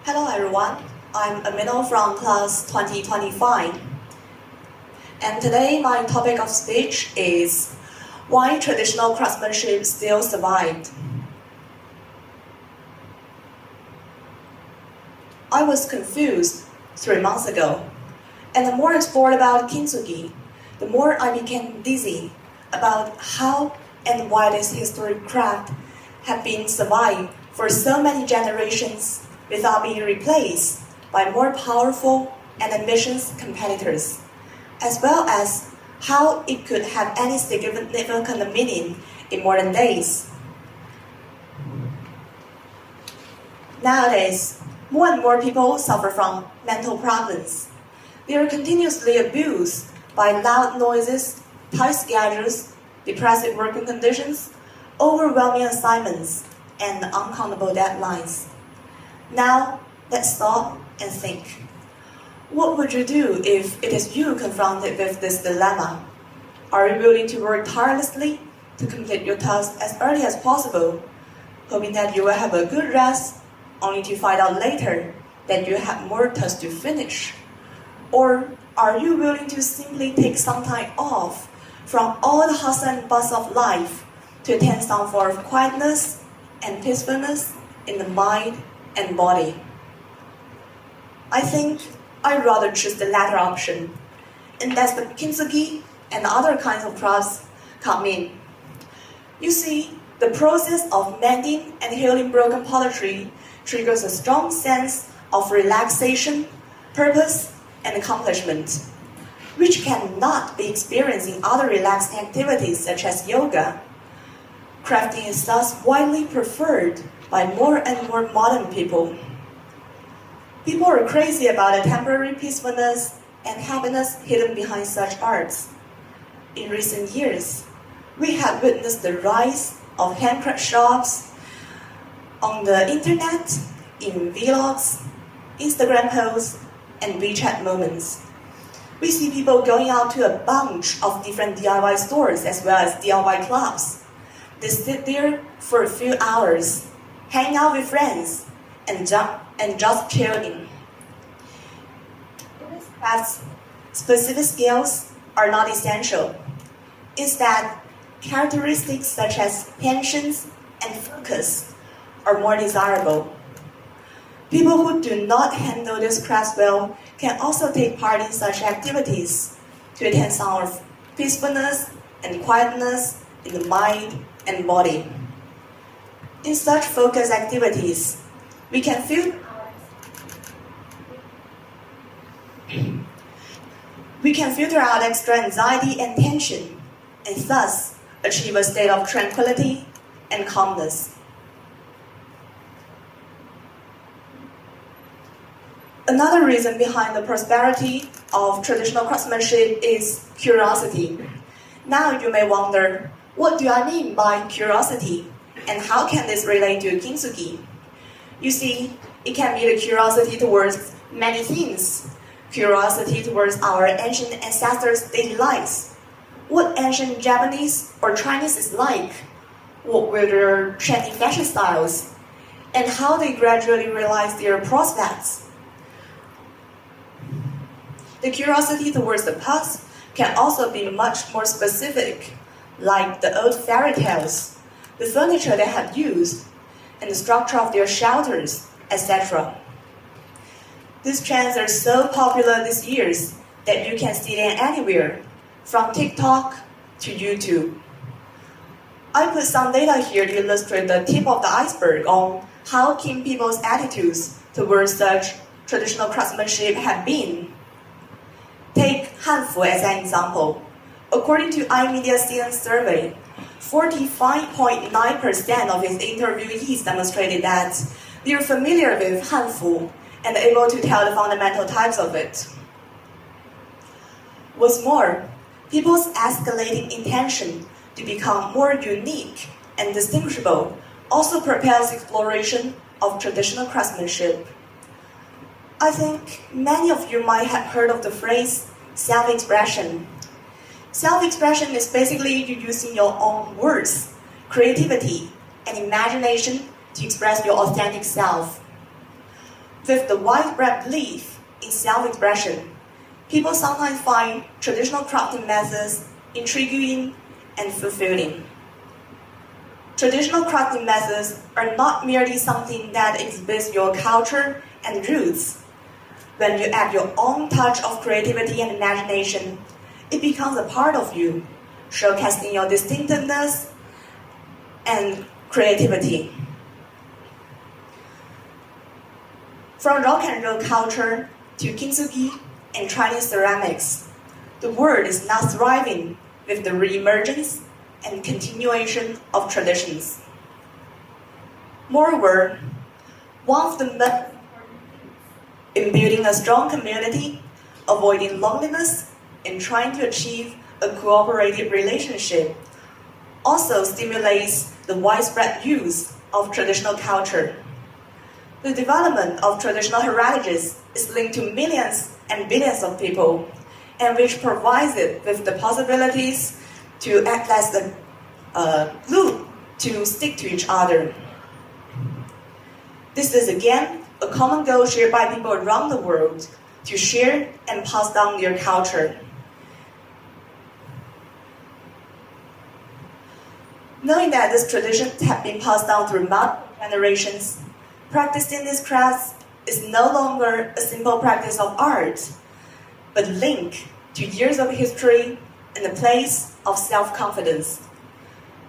Hello everyone, I'm Amino from class 2025. And today my topic of speech is why traditional craftsmanship still survived. I was confused 3 months ago, and the more I explored about kintsugi, the more I became dizzy about how and why this historic craft had been survived for so many generations without being replaced by more powerful and ambitious competitors, as well as how it could have any significant meaning in modern days. Nowadays, more and more people suffer from mental problems. They are continuously abused by loud noises, tight schedules, depressive working conditions, overwhelming assignments, and uncountable deadlines. Now, let's stop and think. What would you do if it is you confronted with this dilemma? Are you willing to work tirelessly to complete your task as early as possible, hoping that you will have a good rest, only to find out later that you have more tasks to finish? Or are you willing to simply take some time off from all the hustle and bustle of life to attain some form of quietness and peacefulness in the mind and body? I think I'd rather choose the latter option, and that's the kintsugi and other kinds of crafts come in. You see, the process of mending and healing broken pottery triggers a strong sense of relaxation, purpose, and accomplishment, which cannot be experienced in other relaxing activities such as yoga. Crafting is thus widely preferred by more and more modern people. People are crazy about the temporary peacefulness and happiness hidden behind such arts. In recent years, we have witnessed the rise of handcraft shops on the internet, in vlogs, Instagram posts, and WeChat moments. We see people going out to a bunch of different DIY stores as well as DIY clubs. They sit there for a few hours, hang out with friends, and just chilling. In this class, specific skills are not essential. Instead, characteristics such as patience and focus are more desirable. People who do not handle this craft well can also take part in such activities to attain some of peacefulness and quietness in the mind and body. In such focused activities, we can filter out extra anxiety and tension, and thus achieve a state of tranquility and calmness. Another reason behind the prosperity of traditional craftsmanship is curiosity. Now you may wonder, what do I mean by curiosity, and how can this relate to kintsugi? You see, it can be the curiosity towards many things. Curiosity towards our ancient ancestors' daily lives. What ancient Japanese or Chinese is like, what were their trendy fashion styles, and how they gradually realized their prospects. The curiosity towards the past can also be much more specific, like the old fairy tales, the furniture they had used, and the structure of their shelters, etc. These trends are so popular these years that you can see them anywhere, from TikTok to YouTube. I put some data here to illustrate the tip of the iceberg on how keen people's attitudes towards such traditional craftsmanship have been. Take Hanfu as an example. According to iMedia student survey, 45.9% of its interviewees demonstrated that they are familiar with Hanfu and able to tell the fundamental types of it. What's more, people's escalating intention to become more unique and distinguishable also propels exploration of traditional craftsmanship. I think many of you might have heard of the phrase self-expression. Self-expression is basically you using your own words, creativity, and imagination to express your authentic self. With the widespread belief in self-expression, people sometimes find traditional crafting methods intriguing and fulfilling. Traditional crafting methods are not merely something that exhibits your culture and roots. When you add your own touch of creativity and imagination, it becomes a part of you, showcasing your distinctiveness and creativity. From rock and roll culture to kintsugi and Chinese ceramics, the world is now thriving with the reemergence and continuation of traditions. Moreover, one of the most important things in building a strong community, avoiding loneliness, and trying to achieve a cooperative relationship also stimulates the widespread use of traditional culture. The development of traditional heritages is linked to millions and billions of people, and which provides it with the possibilities to act as a glue to stick to each other. This is again a common goal shared by people around the world to share and pass down their culture. Knowing that these traditions have been passed down through multiple generations, practicing these crafts is no longer a simple practice of art, but linked to years of history and a place of self-confidence.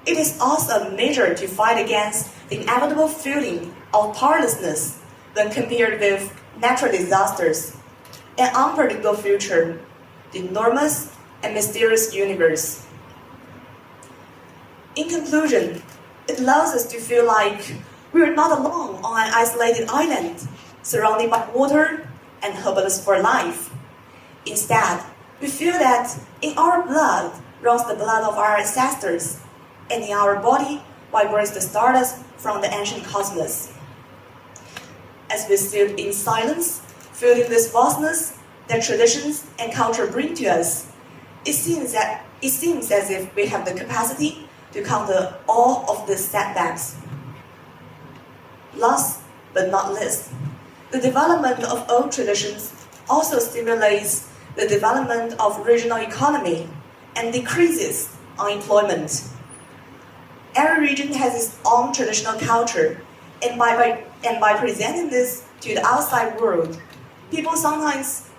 It is also a measure to fight against the inevitable feeling of powerlessness when compared with natural disasters, an unpredictable future, the enormous and mysterious universe. In conclusion, it allows us to feel like we are not alone on an isolated island, surrounded by water and hopeless for life. Instead, we feel that in our blood runs the blood of our ancestors, and in our body vibrates the stardust from the ancient cosmos. As we sit in silence, feeling this vastness that traditions and culture bring to us, it seems as if we have the capacity to counter all of the setbacks. Last but not least, the development of old traditions also stimulates the development of regional economy and decreases unemployment. Every region has its own traditional culture, and by presenting this to the outside world, people sometimes,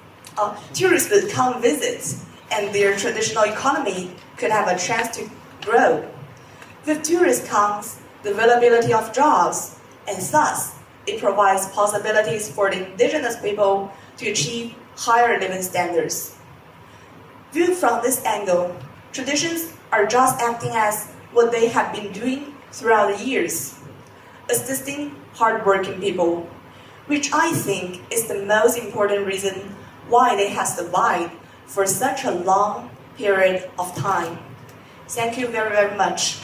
tourists would come visit, and their traditional economy could have a chance to grow. With tourists comes the availability of jobs, and thus it provides possibilities for the indigenous people to achieve higher living standards. Viewed from this angle, traditions are just acting as what they have been doing throughout the years, assisting hardworking people, which I think is the most important reason why they have survived for such a long period of time. Thank you very, very much.